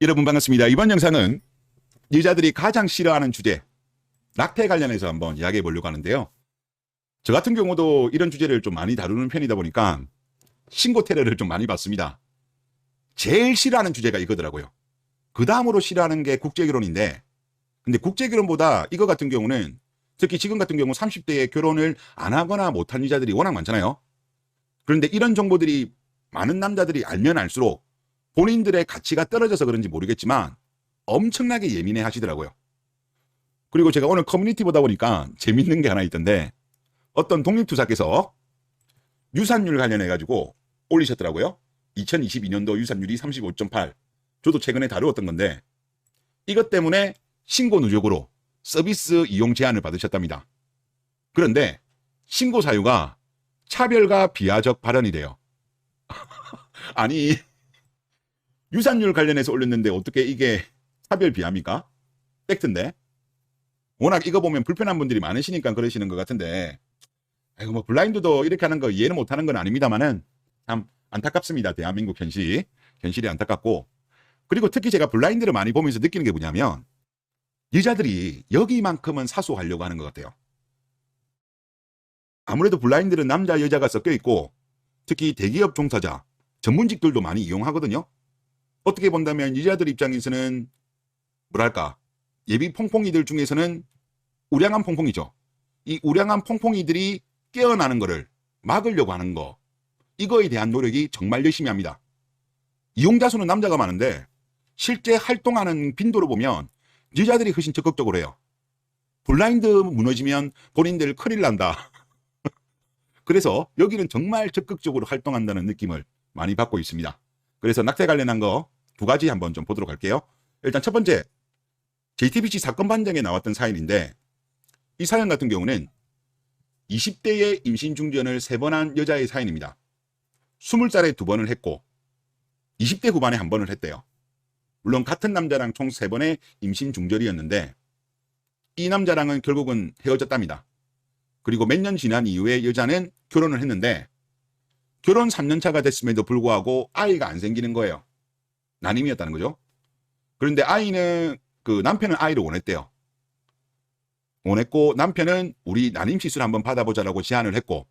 여러분 반갑습니다. 이번 영상은 여자들이 가장 싫어하는 주제, 낙태 관련해서 한번 이야기해 보려고 하는데요. 저 같은 경우도 이런 주제를 좀 많이 다루는 편이다 보니까 신고 테러를 좀 많이 받습니다. 제일 싫어하는 주제가 이거더라고요. 그 다음으로 싫어하는 게 국제결혼인데, 근데 국제결혼보다 이거 같은 경우는 특히 지금 같은 경우 30대에 결혼을 안 하거나 못한 여자들이 워낙 많잖아요. 그런데 이런 정보들이 많은 남자들이 알면 알수록 본인들의 가치가 떨어져서 그런지 모르겠지만 엄청나게 예민해 하시더라고요. 그리고 제가 오늘 커뮤니티 보다 보니까 재밌는 게 하나 있던데, 어떤 독립투사께서 유산율 관련해 가지고 올리셨더라고요. 2022년도 유산율이 35.8. 저도 최근에 다루었던 건데, 이것 때문에 신고 누적으로 서비스 이용 제한을 받으셨답니다. 그런데 신고 사유가 차별과 비하적 발언이래요. 아니, 유산율 관련해서 올렸는데 어떻게 이게 차별 비하입니까? 팩트인데. 워낙 이거 보면 불편한 분들이 많으시니까 그러시는 것 같은데, 아이고 뭐 블라인드도 이렇게 하는 거 이해는 못하는 건 아닙니다만은 참 안타깝습니다. 대한민국 현실이 안타깝고, 그리고 특히 제가 블라인드를 많이 보면서 느끼는 게 뭐냐면 여자들이 여기만큼은 사소하려고 하는 것 같아요. 아무래도 블라인드는 남자 여자가 섞여 있고 특히 대기업 종사자 전문직들도 많이 이용하거든요. 어떻게 본다면 여자들 입장에서는 뭐랄까, 예비 퐁퐁이들 중에서는 우량한 퐁퐁이죠. 이 우량한 퐁퐁이들이 깨어나는 거를 막으려고 하는 거, 이거에 대한 노력이 정말 열심히 합니다. 이용자 수는 남자가 많은데 실제 활동하는 빈도로 보면 여자들이 훨씬 적극적으로 해요. 블라인드 무너지면 본인들 큰일 난다. 그래서 여기는 정말 적극적으로 활동한다는 느낌을 많이 받고 있습니다. 그래서 낙태 관련한 거 두 가지 한번 좀 보도록 할게요. 일단 첫 번째, JTBC 사건 반장에 나왔던 사연인데, 이 사연 같은 경우는 20대의 임신 중전을 3번 한 여자의 사연입니다. 20살에 2번을 했고 20대 후반에 1번을 했대요. 물론 같은 남자랑 총 3번의 임신 중절이었는데 이 남자랑은 결국은 헤어졌답니다. 그리고 몇 년 지난 이후에 여자는 결혼을 했는데 결혼 3년 차가 됐음에도 불구하고 아이가 안 생기는 거예요. 난임이었다는 거죠. 그런데 남편은 아이를 원했대요. 원했고 남편은 우리 난임 시술 한번 받아보자라고 제안을 했고,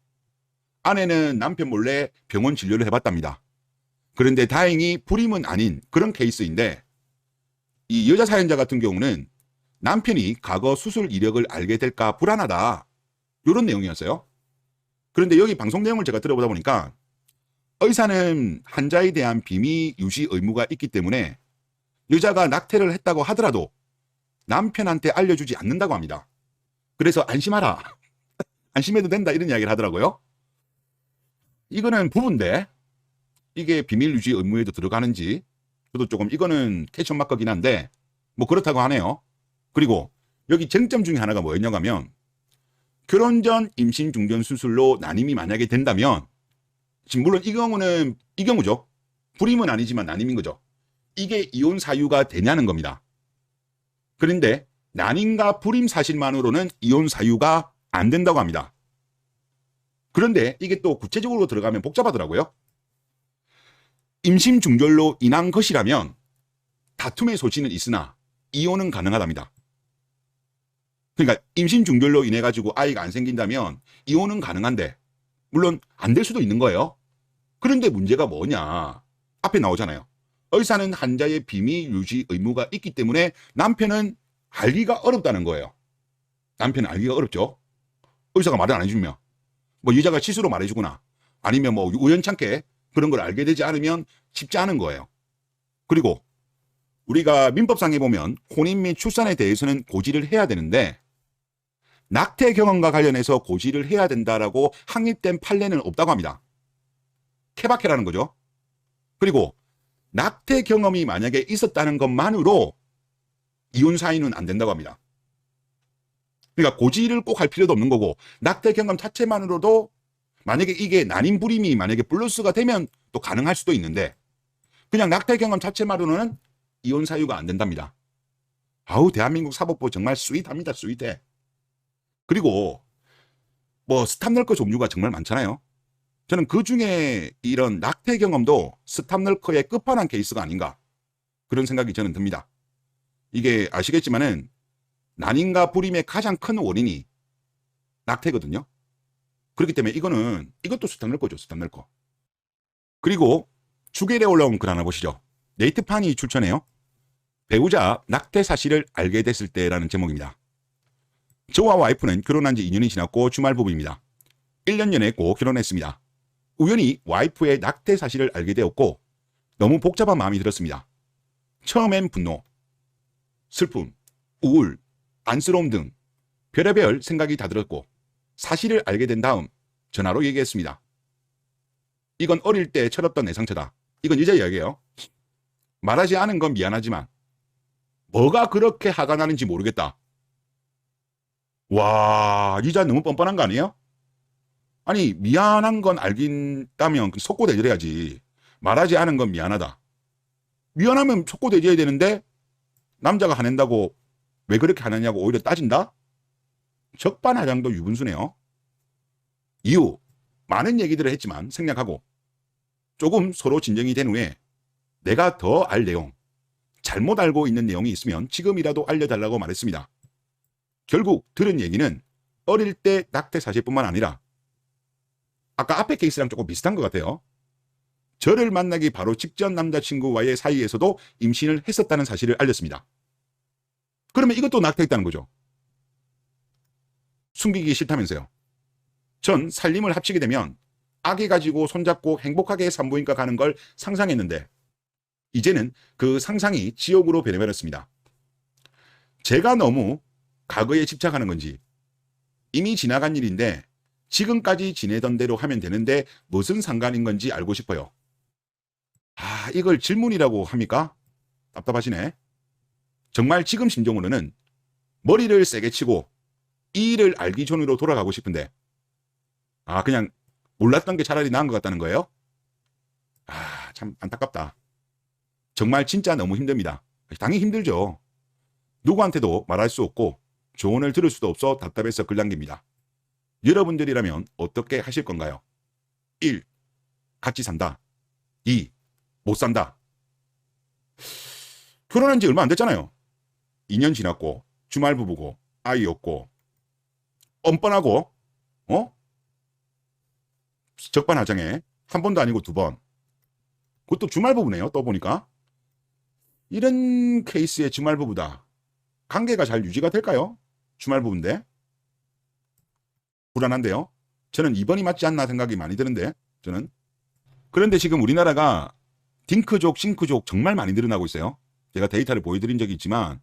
아내는 남편 몰래 병원 진료를 해봤답니다. 그런데 다행히 불임은 아닌 그런 케이스인데, 이 여자 사연자 같은 경우는 남편이 과거 수술 이력을 알게 될까 불안하다, 이런 내용이었어요. 그런데 여기 방송 내용을 제가 들어보다 보니까 의사는 환자에 대한 비밀 유지 의무가 있기 때문에 여자가 낙태를 했다고 하더라도 남편한테 알려주지 않는다고 합니다. 그래서 안심하라, 안심해도 된다, 이런 이야기를 하더라고요. 이거는 부부인데 이게 비밀 유지 의무에도 들어가는지 저도 조금, 이거는 퀘스천 마크긴 한데 뭐 그렇다고 하네요. 그리고 여기 쟁점 중에 하나가 뭐였냐고 하면, 결혼 전 임신 중전 수술로 난임이 만약에 된다면, 지금 물론 이 경우는 이 경우죠. 불임은 아니지만 난임인 거죠. 이게 이혼 사유가 되냐는 겁니다. 그런데 난임과 불임 사실만으로는 이혼 사유가 안 된다고 합니다. 그런데 이게 또 구체적으로 들어가면 복잡하더라고요. 임신 중절로 인한 것이라면 다툼의 소지는 있으나 이혼은 가능하답니다. 그러니까 임신 중절로 인해 가지고 아이가 안 생긴다면 이혼은 가능한데, 물론 안 될 수도 있는 거예요. 그런데 문제가 뭐냐, 앞에 나오잖아요. 의사는 환자의 비밀 유지 의무가 있기 때문에 남편은 알기가 어렵다는 거예요. 남편은 알기가 어렵죠. 의사가 말을 안 해주면, 뭐 여자가 실수로 말해주거나 아니면 뭐 우연찮게 그런 걸 알게 되지 않으면 쉽지 않은 거예요. 그리고 우리가 민법상에 보면 혼인 및 출산에 대해서는 고지를 해야 되는데 낙태 경험과 관련해서 고지를 해야 된다라고 확립된 판례는 없다고 합니다. 케바케라는 거죠. 그리고 낙태 경험이 만약에 있었다는 것만으로 이혼 사유는 안 된다고 합니다. 그러니까 고지를 꼭 할 필요도 없는 거고, 낙태 경험 자체만으로도 만약에 이게 난임 불임이 만약에 플러스가 되면 또 가능할 수도 있는데, 그냥 낙태 경험 자체만으로는 이혼 사유가 안 된답니다. 아우, 대한민국 사법부 정말 스윗합니다. 스윗해. 그리고 뭐 스탑널커 종류가 정말 많잖아요. 저는 그 중에 이런 낙태 경험도 스탑널커의 끝판왕 케이스가 아닌가. 그런 생각이 저는 듭니다. 이게 아시겠지만은 난임과 불임의 가장 큰 원인이 낙태거든요. 그렇기 때문에 이것도 수탄 넣을 거죠. 수탄 넣을 거. 그리고 주겔에 올라온 글 하나 보시죠. 네이트판이 출처네요. 배우자 낙태 사실을 알게 됐을 때라는 제목입니다. 저와 와이프는 결혼한 지 2년이 지났고 주말 부부입니다. 1년 연애했고 결혼했습니다. 우연히 와이프의 낙태 사실을 알게 되었고 너무 복잡한 마음이 들었습니다. 처음엔 분노, 슬픔, 우울, 안쓰러움 등 별의별 생각이 다 들었고 사실을 알게 된 다음 전화로 얘기했습니다. 이건 어릴 때 철없던 내 상처다. 이건 여자 이야기예요. 말하지 않은 건 미안하지만 뭐가 그렇게 화가 나는지 모르겠다. 와, 이 여자 너무 뻔뻔한 거 아니에요? 아니, 미안한 건 알긴다면 속고대절해야지. 말하지 않은 건 미안하다. 미안하면 속고대절해야 되는데 남자가 화낸다고 왜 그렇게 화내냐고 오히려 따진다? 적반하장도 유분수네요. 이후 많은 얘기들을 했지만 생략하고 조금 서로 진정이 된 후에 내가 더 알 내용, 잘못 알고 있는 내용이 있으면 지금이라도 알려달라고 말했습니다. 결국 들은 얘기는 어릴 때 낙태 사실뿐만 아니라 아까 앞에 케이스랑 조금 비슷한 것 같아요. 저를 만나기 바로 직전 남자친구와의 사이에서도 임신을 했었다는 사실을 알렸습니다. 그러면 이것도 낙태했다는 거죠. 숨기기 싫다면서요. 전 살림을 합치게 되면 아기 가지고 손잡고 행복하게 산부인과 가는 걸 상상했는데 이제는 그 상상이 지옥으로 변해버렸습니다. 제가 너무 과거에 집착하는 건지 이미 지나간 일인데 지금까지 지내던 대로 하면 되는데 무슨 상관인 건지 알고 싶어요. 아, 이걸 질문이라고 합니까? 답답하시네. 정말 지금 심정으로는 머리를 세게 치고 이 일을 알기 전으로 돌아가고 싶은데 그냥 몰랐던 게 차라리 나은 것 같다는 거예요? 참 안타깝다. 정말 진짜 너무 힘듭니다. 당연히 힘들죠. 누구한테도 말할 수 없고 조언을 들을 수도 없어 답답해서 글 남깁니다. 여러분들이라면 어떻게 하실 건가요? 1. 같이 산다. 2. 못 산다. 결혼한 지 얼마 안 됐잖아요. 2년 지났고 주말 부부고 아이 없고 뻔뻔하고 적반하장에 한 번도 아니고 2번. 그것도 주말 부부네요. 또 보니까. 이런 케이스의 주말 부부다. 관계가 잘 유지가 될까요? 주말 부부인데. 불안한데요. 저는 2번이 맞지 않나 생각이 많이 드는데 저는. 그런데 지금 우리나라가 딩크족, 싱크족 정말 많이 늘어나고 있어요. 제가 데이터를 보여드린 적이 있지만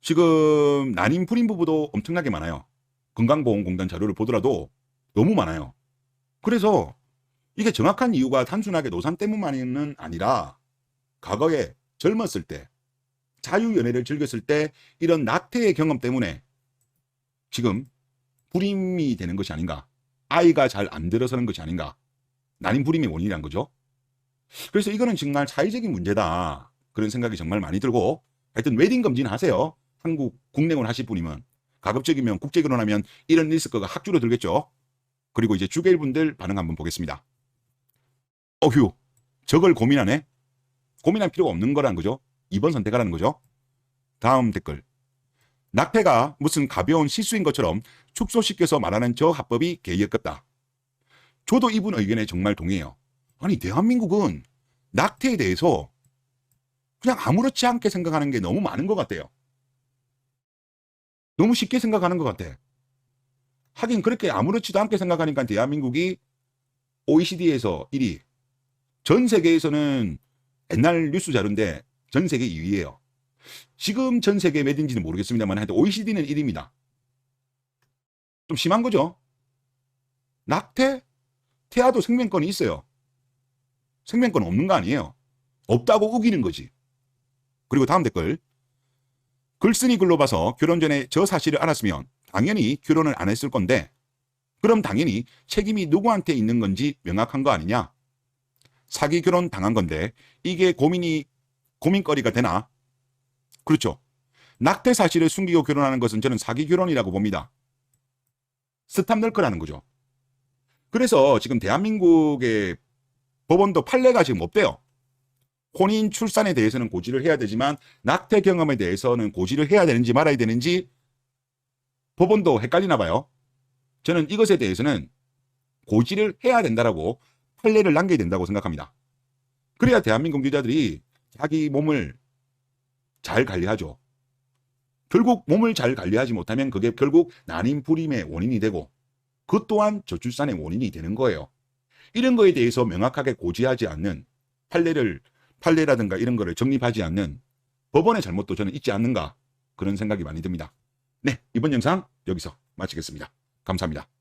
지금 난임 불임 부부도 엄청나게 많아요. 건강보험공단 자료를 보더라도 너무 많아요. 그래서 이게 정확한 이유가 단순하게 노산 때문만은 아니라 과거에 젊었을 때 자유연애를 즐겼을 때 이런 낙태의 경험 때문에 지금 불임이 되는 것이 아닌가. 아이가 잘 안 들어서는 것이 아닌가. 난임 불임의 원인이란 거죠. 그래서 이거는 정말 사회적인 문제다. 그런 생각이 정말 많이 들고 하여튼 웨딩 금지는 하세요. 한국 국내혼 하실 분이면. 가급적이면 국제결혼하면 이런 일 있을 거가 확 줄어들겠죠. 그리고 이제 주겔 분들 반응 한번 보겠습니다. 어휴, 저걸 고민하네? 고민할 필요가 없는 거라는 거죠. 2번 선택하라는 거죠. 다음 댓글. 낙태가 무슨 가벼운 실수인 것처럼 축소시켜서 말하는 저 합법이 개역같다. 저도 이분 의견에 정말 동의해요. 아니, 대한민국은 낙태에 대해서 그냥 아무렇지 않게 생각하는 게 너무 많은 것 같아요. 너무 쉽게 생각하는 것 같아. 하긴 그렇게 아무렇지도 않게 생각하니까 대한민국이 OECD에서 1위, 전 세계에서는 옛날 뉴스 자료인데 전 세계 2위예요. 지금 전 세계 몇인지는 모르겠습니다만 하여튼 OECD는 1위입니다. 좀 심한 거죠. 낙태? 태아도 생명권이 있어요. 생명권 없는 거 아니에요. 없다고 우기는 거지. 그리고 다음 댓글. 글쓴이 글로 봐서 결혼 전에 저 사실을 알았으면 당연히 결혼을 안 했을 건데 그럼 당연히 책임이 누구한테 있는 건지 명확한 거 아니냐. 사기 결혼 당한 건데 이게 고민거리가 되나? 그렇죠. 낙태 사실을 숨기고 결혼하는 것은 저는 사기 결혼이라고 봅니다. 스탑 널커라는 거죠. 그래서 지금 대한민국의 법원도 판례가 지금 없대요. 혼인 출산에 대해서는 고지를 해야 되지만 낙태 경험에 대해서는 고지를 해야 되는지 말아야 되는지 법원도 헷갈리나 봐요. 저는 이것에 대해서는 고지를 해야 된다라고 판례를 남겨야 된다고 생각합니다. 그래야 대한민국 여자들이 자기 몸을 잘 관리하죠. 결국 몸을 잘 관리하지 못하면 그게 결국 난임불임의 원인이 되고 그 또한 저출산의 원인이 되는 거예요. 이런 거에 대해서 명확하게 고지하지 않는 판례라든가 이런 거를 정립하지 않는 법원의 잘못도 저는 있지 않는가 그런 생각이 많이 듭니다. 네, 이번 영상 여기서 마치겠습니다. 감사합니다.